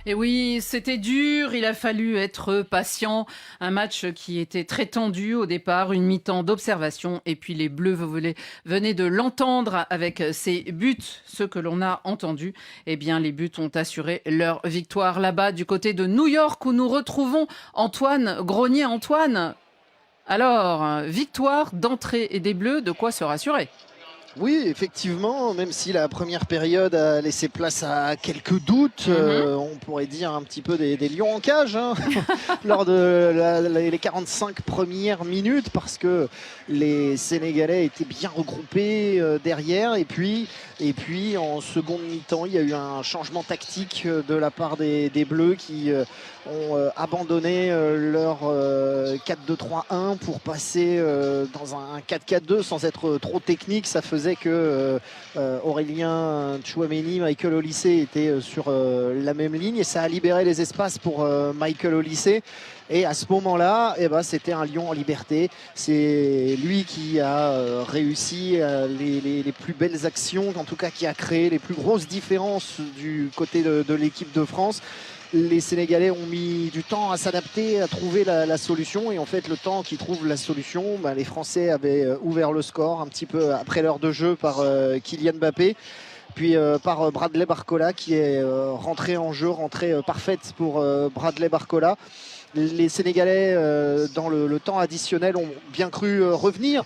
Et oui, c'était dur, il a fallu être patient. Un match qui était très tendu au départ, une mi-temps d'observation. Et puis les Bleus, venez de l'entendre avec ces buts, ceux que l'on a entendus. Eh bien, les buts ont assuré leur victoire là-bas du côté de New York où nous retrouvons Antoine Grenier. Antoine, alors, victoire d'entrée et des Bleus, de quoi se rassurer. Oui, effectivement, même si la première période a laissé place à quelques doutes, on pourrait dire un petit peu des lions en cage hein, lors de les 45 premières minutes, parce que les Sénégalais étaient bien regroupés derrière. Et puis en seconde mi-temps, il y a eu un changement tactique de la part des Bleus qui ont abandonné leur 4-2-3-1 pour passer dans un 4-4-2 sans être trop technique. Ça faisait que Aurélien Tchouaméni, Michael Olise étaient sur la même ligne, et ça a libéré les espaces pour Michael Olise. Et à ce moment-là, c'était un lion en liberté. C'est lui qui a réussi les plus belles actions, en tout cas qui a créé les plus grosses différences du côté de l'équipe de France. Les Sénégalais ont mis du temps à s'adapter, à trouver la solution. Et en fait, le temps qu'ils trouvent la solution, les Français avaient ouvert le score un petit peu après l'heure de jeu par Kylian Mbappé. Puis par Bradley Barcola qui est rentré en jeu, rentrée parfaite pour Bradley Barcola. Les Sénégalais, dans le temps additionnel, ont bien cru revenir.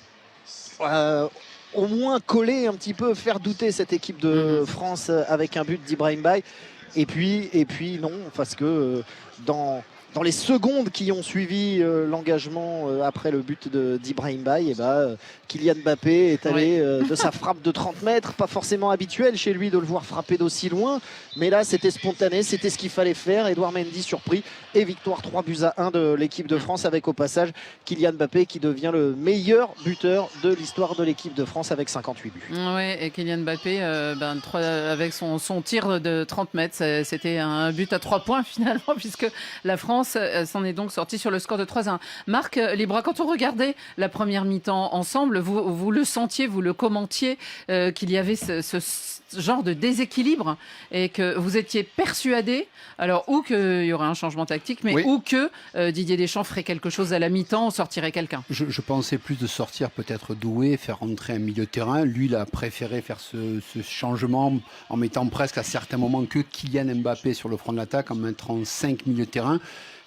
Au moins coller un petit peu, faire douter cette équipe de France avec un but d'Ibrahim Baye. Et puis non, parce que dans les secondes qui ont suivi l'engagement après le but d'Ibrahim Baye, Kylian Mbappé est allé de sa frappe de 30 mètres, pas forcément habituel chez lui de le voir frapper d'aussi loin, mais là c'était spontané, c'était ce qu'il fallait faire. Edouard Mendy surpris, et victoire 3-1 de l'équipe de France, avec au passage Kylian Mbappé qui devient le meilleur buteur de l'histoire de l'équipe de France avec 58 buts. Oui, et Kylian Mbappé, avec son tir de 30 mètres, c'était un but à 3 points finalement, puisque la France s'en est donc sortie sur le score de 3-1. Marc Libra, quand on regardait la première mi-temps ensemble, vous le sentiez, vous le commentiez, qu'il y avait ce genre de déséquilibre, et que vous étiez persuadé, alors ou qu'il y aurait un changement tactique, mais ou que Didier Deschamps ferait quelque chose à la mi-temps, sortirait quelqu'un. Je pensais plus de sortir peut-être Doué, faire rentrer un milieu de terrain. Lui, il a préféré faire ce changement en mettant presque à certains moments que Kylian Mbappé sur le front de l'attaque, en mettant 5 milieux de terrain.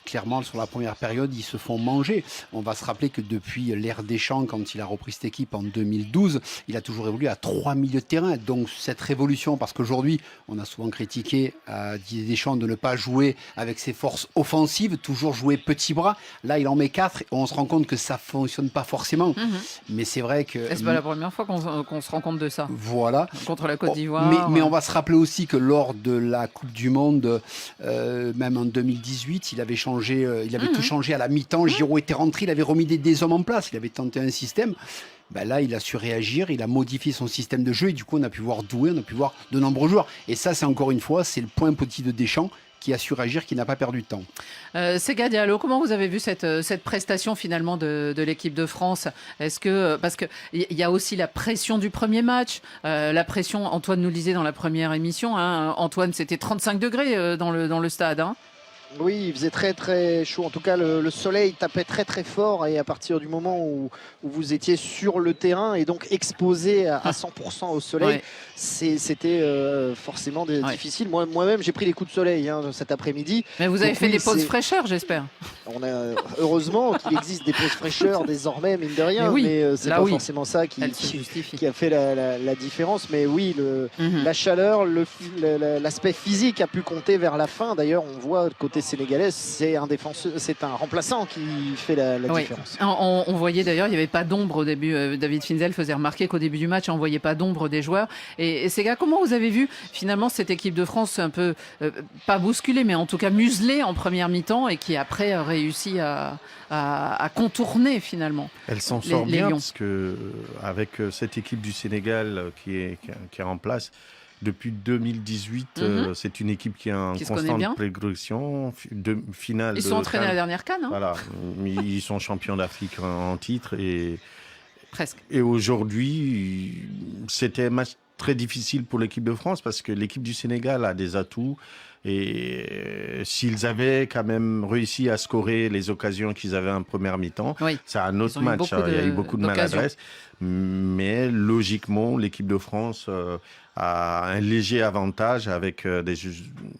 Clairement, sur la première période, ils se font manger. On va se rappeler que depuis l'ère Deschamps, quand il a repris cette équipe en 2012, il a toujours évolué à 3 milieux de terrain. Donc cette révolution, parce qu'aujourd'hui, on a souvent critiqué Didier Deschamps de ne pas jouer avec ses forces offensives, toujours jouer petit bras. Là, il en met 4 et on se rend compte que ça ne fonctionne pas forcément. Mais c'est vrai que... C'est pas la première fois qu'on se rend compte de ça. Voilà. Contre la Côte d'Ivoire. Mais on va se rappeler aussi que lors de la Coupe du Monde, même en 2018, il avait tout changé à la mi-temps. Giroud était rentré, il avait remis des hommes en place, il avait tenté un système. Là, il a su réagir, il a modifié son système de jeu, et du coup, on a pu voir Doué, on a pu voir de nombreux joueurs. Et ça, c'est encore une fois, c'est le point petit de Deschamps, qui a su réagir, qui n'a pas perdu de temps. Sega Diallo, comment vous avez vu cette prestation finalement de l'équipe de France? Est-ce que, parce qu'il y a aussi la pression du premier match, la pression, Antoine nous le disait dans la première émission, hein, Antoine, c'était 35 degrés dans le stade. Hein. Oui, il faisait très très chaud. En tout cas, le soleil tapait très très fort, et à partir du moment où vous étiez sur le terrain et donc exposé à 100% au soleil, c'était forcément difficile. Moi-même, j'ai pris les coups de soleil cet après-midi. Mais vous avez fait des pauses fraîcheur, j'espère. On a heureusement qu'il existe des pauses fraîcheur désormais, mine de rien, mais c'est pas forcément ça qui a fait la différence. Mais oui, la chaleur, l'aspect physique a pu compter vers la fin. D'ailleurs, on voit côté sénégalais, c'est un remplaçant qui fait la différence. On voyait d'ailleurs, il n'y avait pas d'ombre au début. David Finzel faisait remarquer qu'au début du match, on ne voyait pas d'ombre des joueurs. Et ces gars, comment vous avez vu finalement cette équipe de France un peu, pas bousculée, mais en tout cas muselée en première mi-temps, et qui après a réussi à contourner finalement Elle s'en sort bien, Lions. parce que avec cette équipe du Sénégal qui est en place depuis 2018, c'est une équipe qui est en constante progression. Finale. Ils sont entraînés à la dernière CAN. Hein. Voilà, ils sont champions d'Afrique en titre, et presque. Et aujourd'hui, c'était un match très difficile pour l'équipe de France parce que l'équipe du Sénégal a des atouts. Et s'ils avaient quand même réussi à scorer les occasions qu'ils avaient en première mi-temps, c'est un autre match. Il y a eu beaucoup de maladresse. Mais logiquement, l'équipe de France a un léger avantage avec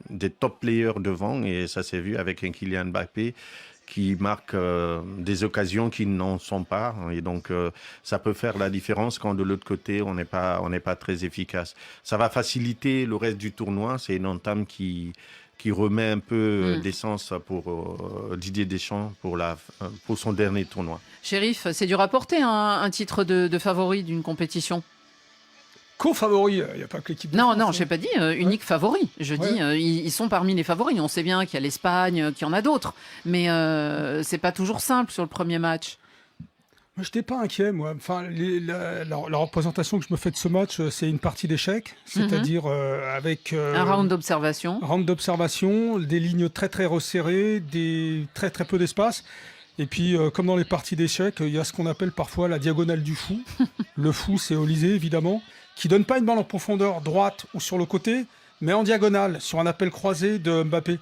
des top players devant. Et ça s'est vu avec un Kylian Mbappé qui marque des occasions qui n'en sont pas. Et donc, ça peut faire la différence quand de l'autre côté, on n'est pas très efficace. Ça va faciliter le reste du tournoi. C'est une entame qui remet un peu d'essence pour Didier Deschamps pour son dernier tournoi. Chérif, c'est dur à porter un titre de favori d'une compétition. Co-favori, il n'y a pas que l'équipe de France. Non, je n'ai pas dit unique favori. Je dis, ils sont parmi les favoris. On sait bien qu'il y a l'Espagne, qu'il y en a d'autres. Mais c'est pas toujours simple sur le premier match. Je n'étais pas inquiet, moi. Enfin, la représentation que je me fais de ce match, c'est une partie d'échecs. C'est-à-dire avec... un round d'observation. Un round d'observation, des lignes très très resserrées, très très peu d'espace. Et puis, comme dans les parties d'échecs, il y a ce qu'on appelle parfois la diagonale du fou. Le fou, c'est Olysée, évidemment, qui donne pas une balle en profondeur droite ou sur le côté, mais en diagonale, sur un appel croisé de Mbappé.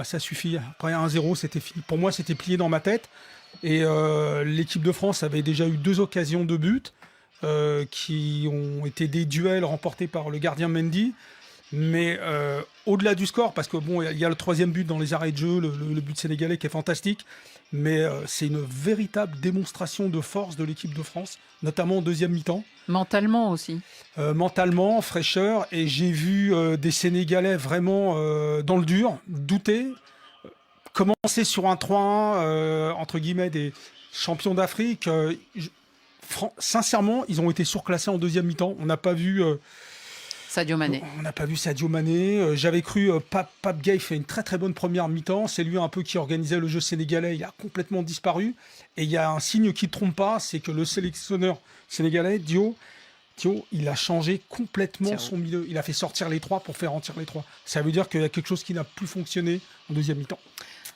Ça suffit. Après 1-0, c'était fini. Pour moi, c'était plié dans ma tête. Et l'équipe de France avait déjà eu 2 occasions de but qui ont été des duels remportés par le gardien Mendy. Mais au-delà du score, parce que bon, il y a le 3e but dans les arrêts de jeu, le but sénégalais qui est fantastique, mais c'est une véritable démonstration de force de l'équipe de France, notamment en deuxième mi-temps. Mentalement aussi. Mentalement, fraîcheur, et j'ai vu des Sénégalais vraiment dans le dur, douter, commencer sur un 3-1 entre guillemets des champions d'Afrique. Sincèrement, ils ont été surclassés en deuxième mi-temps. On n'a pas vu Sadio Mané. On n'a pas vu Sadio Mané. J'avais cru Pape Gueye fait une très très bonne première mi-temps. C'est lui un peu qui organisait le jeu sénégalais. Il a complètement disparu. Et il y a un signe qui ne trompe pas, c'est que le sélectionneur sénégalais, Dio, il a changé complètement son milieu. Il a fait sortir les 3 pour faire rentrer les 3. Ça veut dire qu'il y a quelque chose qui n'a plus fonctionné en deuxième mi-temps.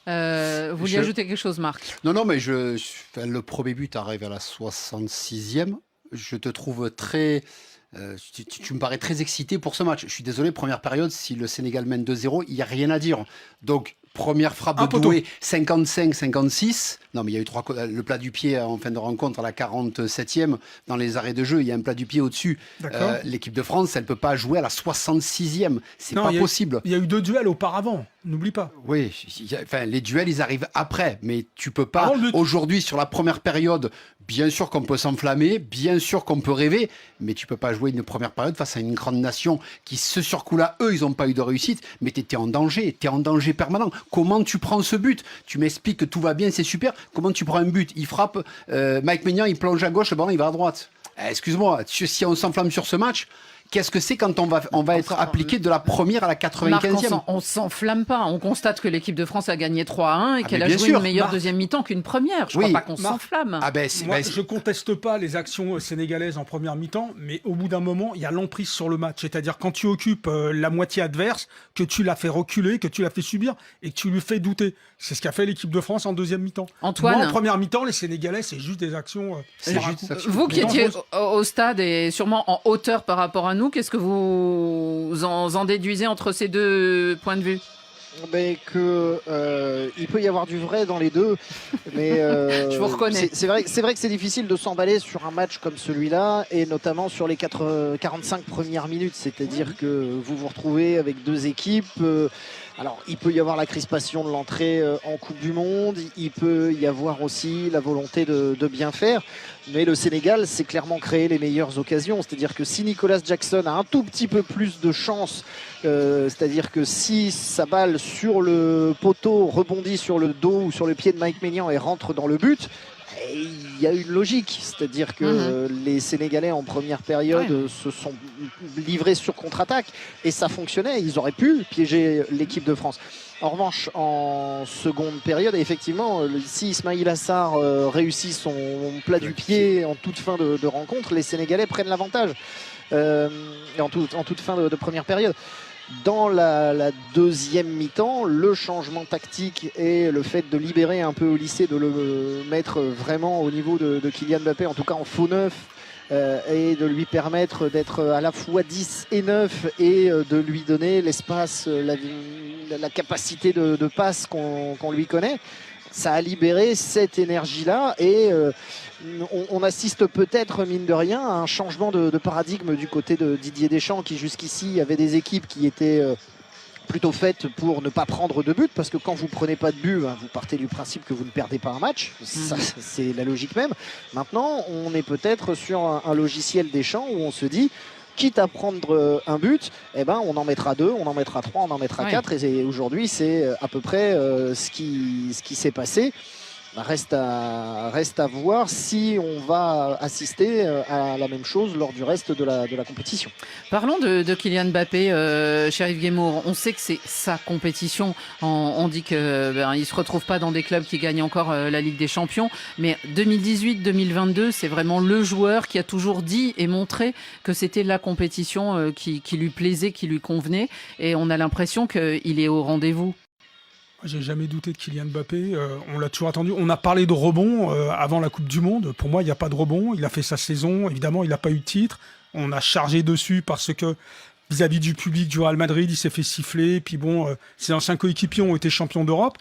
Vous vouliez ajouter quelque chose, Marc? Non, mais le premier but arrive à la 66e. Je te trouve très... tu me parais très excité pour ce match. Je suis désolé, première période, si le Sénégal mène 2-0, il n'y a rien à dire. Donc, première frappe de Doué, 55-56. Non, mais il y a eu le plat du pied en fin de rencontre à la 47e. Dans les arrêts de jeu, il y a un plat du pied au-dessus. L'équipe de France, elle ne peut pas jouer à la 66e. C'est pas possible. Il y a eu 2 duels auparavant, n'oublie pas. Oui, les duels, ils arrivent après. Mais tu peux pas, aujourd'hui, sur la première période, bien sûr qu'on peut s'enflammer, bien sûr qu'on peut rêver, mais tu peux pas jouer une première période face à une grande nation qui, ce surcoup-là, eux, ils n'ont pas eu de réussite, mais tu es en danger permanent. Comment tu prends ce but? Tu m'expliques que tout va bien, c'est super. Comment tu prends un but? Il frappe, Mike Maignan, il plonge à gauche, le ballon, il va à droite. Excuse-moi, si on s'enflamme sur ce match, qu'est-ce que c'est quand on va être appliqué de la première à la 95e? Marc, on s'enflamme pas. On constate que l'équipe de France a gagné 3-1 et qu'elle a joué une meilleure deuxième mi-temps qu'une première. Je ne crois pas qu'on s'enflamme. Je conteste pas les actions sénégalaises en première mi-temps, mais au bout d'un moment, il y a l'emprise sur le match. C'est-à-dire quand tu occupes la moitié adverse, que tu l'as fait reculer, que tu l'as fait subir et que tu lui fais douter. C'est ce qu'a fait l'équipe de France en deuxième mi-temps. Antoine, moi, en première mi-temps, les Sénégalais, c'est juste des actions. Vous qui étiez au stade et sûrement en hauteur par rapport à nous, qu'est-ce que vous en déduisez entre ces 2 points de vue? Il peut y avoir du vrai dans les deux, mais je vous reconnais. C'est vrai que c'est difficile de s'emballer sur un match comme celui-là, et notamment sur les 45 premières minutes. C'est-à-dire que vous vous retrouvez avec 2 équipes. Alors, il peut y avoir la crispation de l'entrée en Coupe du Monde, il peut y avoir aussi la volonté de bien faire, mais le Sénégal s'est clairement créé les meilleures occasions. C'est-à-dire que si Nicolas Jackson a un tout petit peu plus de chance, c'est-à-dire que si sa balle sur le poteau rebondit sur le dos ou sur le pied de Mike Maignan et rentre dans le but, il y a une logique, c'est-à-dire que les Sénégalais en première période se sont livrés sur contre-attaque et ça fonctionnait, ils auraient pu piéger l'équipe de France. En revanche, en seconde période, effectivement, si Ismaïla Sarr réussit son plat du pied en toute fin de rencontre, les Sénégalais prennent l'avantage en toute fin de première période. Dans la deuxième mi-temps, le changement tactique et le fait de libérer un peu Olysée, de le mettre vraiment au niveau de Kylian Mbappé, en tout cas en faux neuf, et de lui permettre d'être à la fois 10 et 9 et de lui donner l'espace, la capacité de passe qu'on lui connaît. Ça a libéré cette énergie-là et on assiste peut-être, mine de rien, à un changement de paradigme du côté de Didier Deschamps qui jusqu'ici avait des équipes qui étaient plutôt faites pour ne pas prendre de but, parce que quand vous ne prenez pas de but, vous partez du principe que vous ne perdez pas un match. Ça, c'est la logique même. Maintenant, on est peut-être sur un logiciel Deschamps où on se dit, quitte à prendre un but, eh ben, on en mettra 2, on en mettra 3, on en mettra 4. Et aujourd'hui, c'est à peu près ce qui s'est passé. Reste à voir si on va assister à la même chose lors du reste de la compétition. Parlons de Kylian Mbappé, Chérif Guémour. On sait que c'est sa compétition. On dit qu'il ne se retrouve pas dans des clubs qui gagnent encore la Ligue des Champions. Mais 2018-2022, c'est vraiment le joueur qui a toujours dit et montré que c'était la compétition qui lui plaisait, qui lui convenait. Et on a l'impression qu'il est au rendez-vous. J'ai jamais douté de Kylian Mbappé, on l'a toujours attendu. On a parlé de rebond avant la Coupe du Monde. Pour moi, il n'y a pas de rebond. Il a fait sa saison. Évidemment, il n'a pas eu de titre. On a chargé dessus parce que vis-à-vis du public du Real Madrid, il s'est fait siffler. Puis bon, ses anciens coéquipiers ont été champions d'Europe.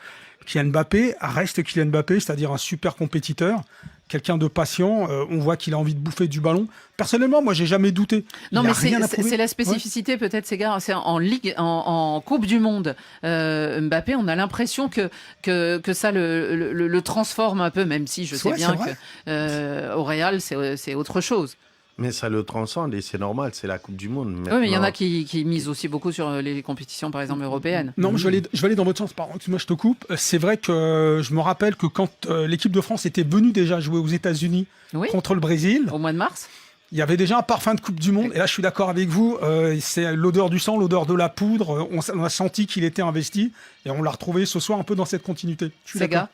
Kylian Mbappé reste Kylian Mbappé, c'est-à-dire un super compétiteur. Quelqu'un de patient, on voit qu'il a envie de bouffer du ballon. Personnellement, moi, j'ai jamais douté. Non, mais c'est la spécificité peut-être, ces gars. C'est en Ligue, en Coupe du Monde, Mbappé, on a l'impression que ça le transforme un peu, même si je sais bien qu'au Real, c'est autre chose. Mais ça le transcende et c'est normal, c'est la Coupe du Monde. Maintenant. Oui, mais il y en a qui misent aussi beaucoup sur les compétitions, par exemple, européennes. Non, mais je vais aller dans votre sens, pardon, excuse-moi, je te coupe. C'est vrai que je me rappelle que quand l'équipe de France était venue déjà jouer aux États-Unis contre le Brésil, au mois de mars, il y avait déjà un parfum de Coupe du Monde. Et là, je suis d'accord avec vous, c'est l'odeur du sang, l'odeur de la poudre. On a senti qu'il était investi et on l'a retrouvé ce soir un peu dans cette continuité. Je suis d'accord.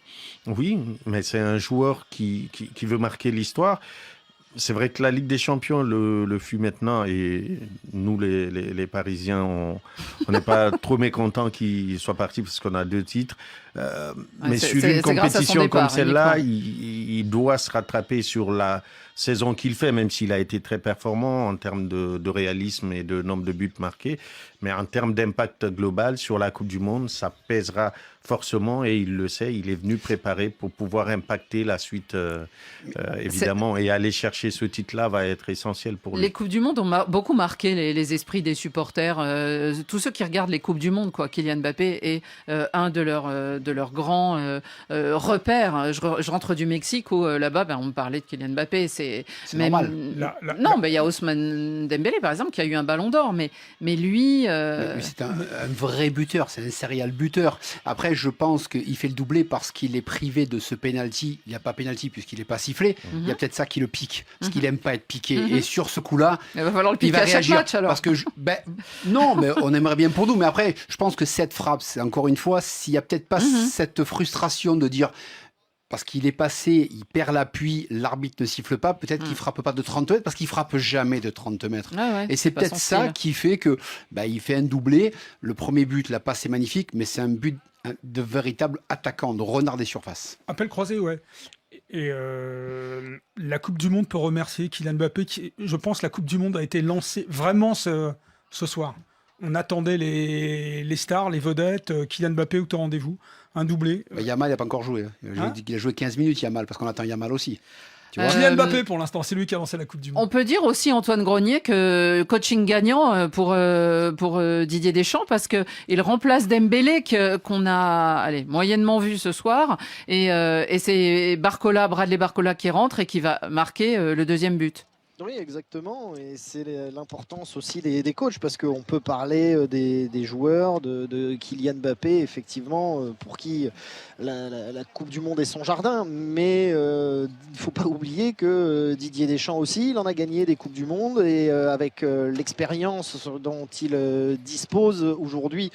Oui, mais c'est un joueur qui veut marquer l'histoire. C'est vrai que la Ligue des Champions le fut maintenant et nous, les Parisiens, on n'est pas trop mécontents qu'il soit parti parce qu'on a 2 titres. Mais sur une compétition comme celle-là, il doit se rattraper sur la saison qu'il fait, même s'il a été très performant en termes de réalisme et de nombre de buts marqués. Mais en termes d'impact global sur la Coupe du Monde, ça pèsera forcément et il le sait, il est venu préparé pour pouvoir impacter la suite, évidemment, et aller chercher ce titre-là va être essentiel pour lui. Les Coupes du Monde ont beaucoup marqué les esprits des supporters, tous ceux qui regardent les Coupes du Monde, quoi. Kylian Mbappé est un de leurs grands repères. Je rentre du Mexique où là-bas, on me parlait de Kylian Mbappé. C'est même normal. Non, mais il y a Ousmane Dembélé, par exemple, qui a eu un ballon d'or, mais lui... C'est un vrai buteur, c'est un serial buteur. Après, je pense qu'il fait le doublé parce qu'il est privé de ce penalty. Il n'y a pas penalty puisqu'il n'est pas sifflé. Il y a peut-être ça qui le pique, parce qu'il n'aime pas être piqué. Et sur ce coup-là, il va falloir le piquer à chaque match, alors. Parce que non, mais on aimerait bien pour nous. Mais après, je pense que cette frappe, c'est encore une fois, s'il n'y a peut-être pas cette frustration de dire... Parce qu'il est passé, il perd l'appui, l'arbitre ne siffle pas, peut-être qu'il frappe pas de 30 mètres, parce qu'il frappe jamais de 30 mètres. Et c'est peut-être ça qui fait que il fait un doublé. Le premier but, la passe est magnifique, mais c'est un but de véritable attaquant, de renard des surfaces. Appel croisé, ouais. Et la Coupe du Monde peut remercier Kylian Mbappé. Je pense que la Coupe du Monde a été lancée vraiment ce soir. On attendait les stars, les vedettes. Kylian Mbappé au rendez-vous. Un doublé. Yamal n'a pas encore joué. Il a joué 15 minutes, Yamal, parce qu'on attend Yamal aussi. Kylian Mbappé, pour l'instant, c'est lui qui a lancé la Coupe du Monde. On peut dire aussi, Antoine Grenier, que coaching gagnant pour Didier Deschamps, parce qu'il remplace Dembélé, qu'on a moyennement vu ce soir, et c'est Bradley Barcola qui rentre et qui va marquer le deuxième but. Oui, exactement, et c'est l'importance aussi des coachs, parce qu'on peut parler des joueurs, de Kylian Mbappé, effectivement, pour qui la Coupe du Monde est son jardin, mais il ne faut pas oublier que Didier Deschamps aussi, il en a gagné des Coupes du Monde, et avec l'expérience dont il dispose aujourd'hui,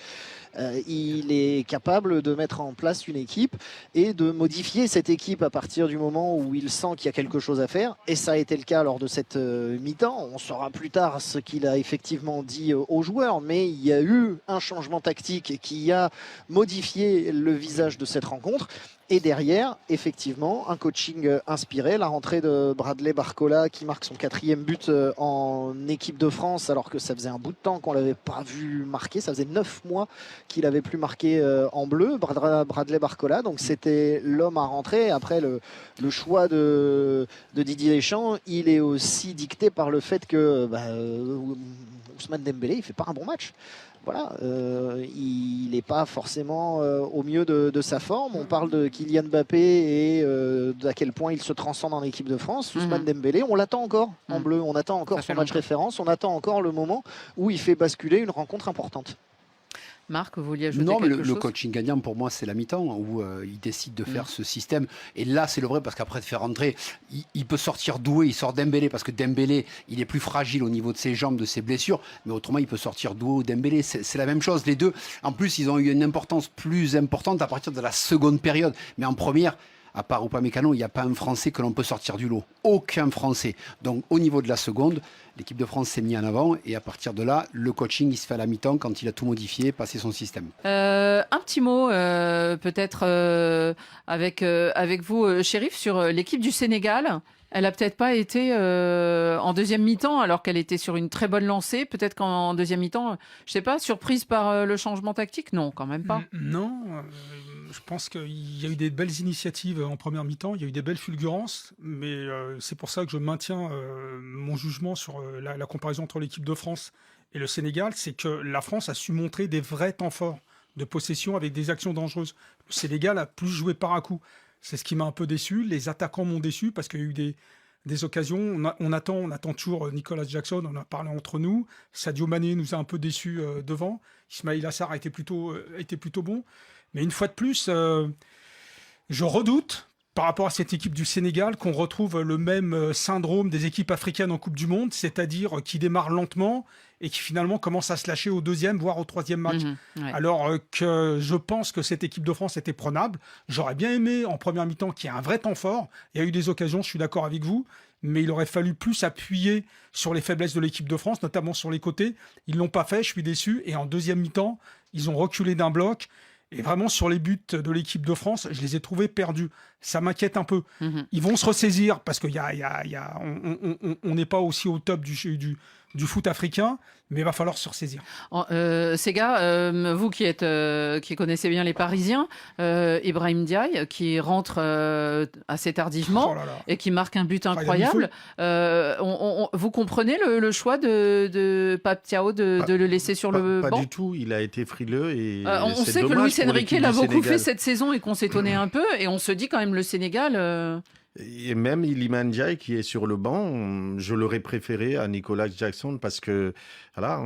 il est capable de mettre en place une équipe et de modifier cette équipe à partir du moment où il sent qu'il y a quelque chose à faire. Et ça a été le cas lors de cette mi-temps. On saura plus tard ce qu'il a effectivement dit aux joueurs, mais il y a eu un changement tactique qui a modifié le visage de cette rencontre. Et derrière, effectivement, un coaching inspiré, la rentrée de Bradley Barcola qui marque son 4e but en équipe de France, alors que ça faisait un bout de temps qu'on ne l'avait pas vu marquer, ça faisait 9 mois qu'il n'avait plus marqué en bleu, Bradley Barcola, donc c'était l'homme à rentrer. Après, le choix de Didier Deschamps, il est aussi dicté par le fait que Ousmane Dembélé, il ne fait pas un bon match. Voilà, il n'est pas forcément au mieux de sa forme. On parle de Kylian Mbappé et d'à quel point il se transcende en équipe de France. Ousmane Dembélé, on l'attend encore en bleu, on attend encore son match référence, on attend encore le moment où il fait basculer une rencontre importante. Marc, vous vouliez ajouter quelque chose ? Le coaching gagnant, pour moi, c'est la mi-temps où il décide de faire ce système. Et là, c'est le vrai, parce qu'après de faire rentrer, il peut sortir Doué, il sort Dembélé, parce que Dembélé, il est plus fragile au niveau de ses jambes, de ses blessures. Mais autrement, il peut sortir Doué ou Dembélé. C'est la même chose, les deux. En plus, ils ont eu une importance plus importante à partir de la seconde période. Mais en première, à part Upamecano, il n'y a pas un Français que l'on peut sortir du lot. Aucun Français. Donc, au niveau de la seconde, l'équipe de France s'est mise en avant. Et à partir de là, le coaching, il se fait à la mi-temps quand il a tout modifié, passé son système. Un petit mot, peut-être, avec vous, Chérif, sur l'équipe du Sénégal. Elle a peut-être pas été en deuxième mi-temps, alors qu'elle était sur une très bonne lancée. Peut-être qu'en deuxième mi-temps, je sais pas, surprise par le changement tactique ? Non, quand même pas. Non, je pense qu'il y a eu des belles initiatives en première mi-temps, il y a eu des belles fulgurances, mais c'est pour ça que je maintiens mon jugement sur la comparaison entre l'équipe de France et le Sénégal, c'est que la France a su montrer des vrais temps forts de possession avec des actions dangereuses. Le Sénégal a plus joué par à coup. C'est ce qui m'a un peu déçu. Les attaquants m'ont déçu parce qu'il y a eu des occasions. On attend toujours Nicolas Jackson, on a parlé entre nous. Sadio Mané nous a un peu déçus devant. Ismaïla Sarr a été plutôt bon. Mais une fois de plus, je redoute, par rapport à cette équipe du Sénégal, qu'on retrouve le même syndrome des équipes africaines en Coupe du Monde, c'est-à-dire qui démarrent lentement et qui finalement commencent à se lâcher au deuxième, voire au troisième match. Ouais. Alors que je pense que cette équipe de France était prenable. J'aurais bien aimé, en première mi-temps, qu'il y ait un vrai temps fort. Il y a eu des occasions, je suis d'accord avec vous, mais il aurait fallu plus appuyer sur les faiblesses de l'équipe de France, notamment sur les côtés. Ils ne l'ont pas fait, je suis déçu. Et en deuxième mi-temps, ils ont reculé d'un bloc. Et vraiment, sur les buts de l'équipe de France, je les ai trouvés perdus. Ça m'inquiète un peu. Ils vont se ressaisir parce qu'on n'est pas aussi au top du foot africain, mais il va falloir se ressaisir. Ces gars, vous qui connaissez bien les Parisiens, Ibrahim Ndiaye, qui rentre assez tardivement et qui marque un but incroyable. Vous comprenez le choix de Pape Thiaw de le laisser sur le banc ? Pas du tout, il a été frileux. Et on sait que Luis Enrique l'a beaucoup fait cette saison et qu'on s'étonnait un peu. Et on se dit quand même le Sénégal... Et même Iliman Ndiaye qui est sur le banc, je l'aurais préféré à Nicolas Jackson parce que voilà,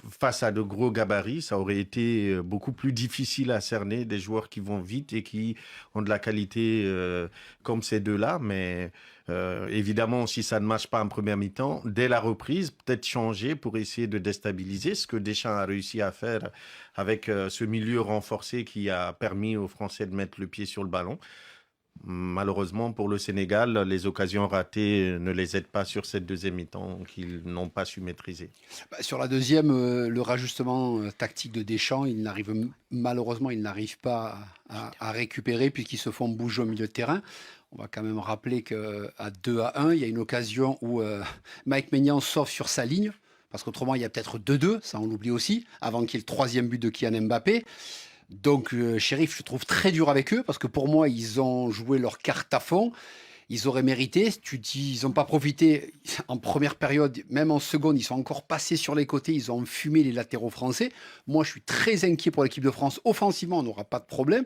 face à de gros gabarits, ça aurait été beaucoup plus difficile à cerner des joueurs qui vont vite et qui ont de la qualité comme ces deux-là. Mais évidemment, si ça ne marche pas en première mi-temps, dès la reprise, peut-être changer pour essayer de déstabiliser ce que Deschamps a réussi à faire avec ce milieu renforcé qui a permis aux Français de mettre le pied sur le ballon. Malheureusement pour le Sénégal, les occasions ratées ne les aident pas sur cette deuxième mi-temps qu'ils n'ont pas su maîtriser. Sur la deuxième, le rajustement tactique de Deschamps, malheureusement, il n'arrive pas à récupérer puisqu'ils se font bouger au milieu de terrain. On va quand même rappeler qu'à 2-1, il y a une occasion où Mike Maignan sauve sur sa ligne, parce qu'autrement, il y a peut-être 2-2, ça on l'oublie aussi, avant qu'il y ait le troisième but de Kylian Mbappé. Donc, Chérif, je trouve très dur avec eux parce que pour moi, ils ont joué leur carte à fond. Ils auraient mérité. Tu dis, ils n'ont pas profité en première période, même en seconde, ils sont encore passés sur les côtés. Ils ont fumé les latéraux français. Moi, je suis très inquiet pour l'équipe de France. Offensivement, on n'aura pas de problème.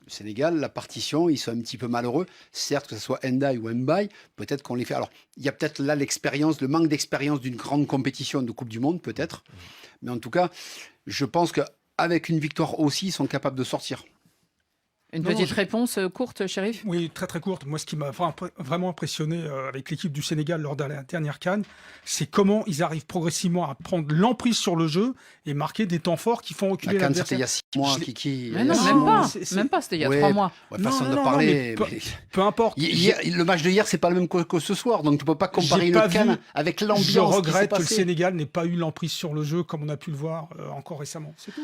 Le Sénégal, la partition, ils sont un petit peu malheureux. Certes, que ce soit Ndiaye ou Mbaye, peut-être qu'on les fait. Alors, il y a peut-être là l'expérience, le manque d'expérience d'une grande compétition de Coupe du Monde, peut-être. Mais en tout cas, je pense que avec une victoire aussi, ils sont capables de sortir. Une petite réponse courte, Chérif ? Oui, très très courte. Moi, ce qui m'a vraiment impressionné avec l'équipe du Sénégal lors de la dernière CAN, c'est comment ils arrivent progressivement à prendre l'emprise sur le jeu et marquer des temps forts qui font reculer la CAN, l'adversaire. c'était il y a 6 mois, Kiki. Mais non, même pas, c'était il y a 3 mois. Façon de parler. Peu importe. Le match de hier, c'est pas le même que ce soir, donc tu peux pas comparer une CAN avec l'ambiance. Je regrette que le Sénégal n'ait pas eu l'emprise sur le jeu comme on a pu le voir encore récemment. C'est tout.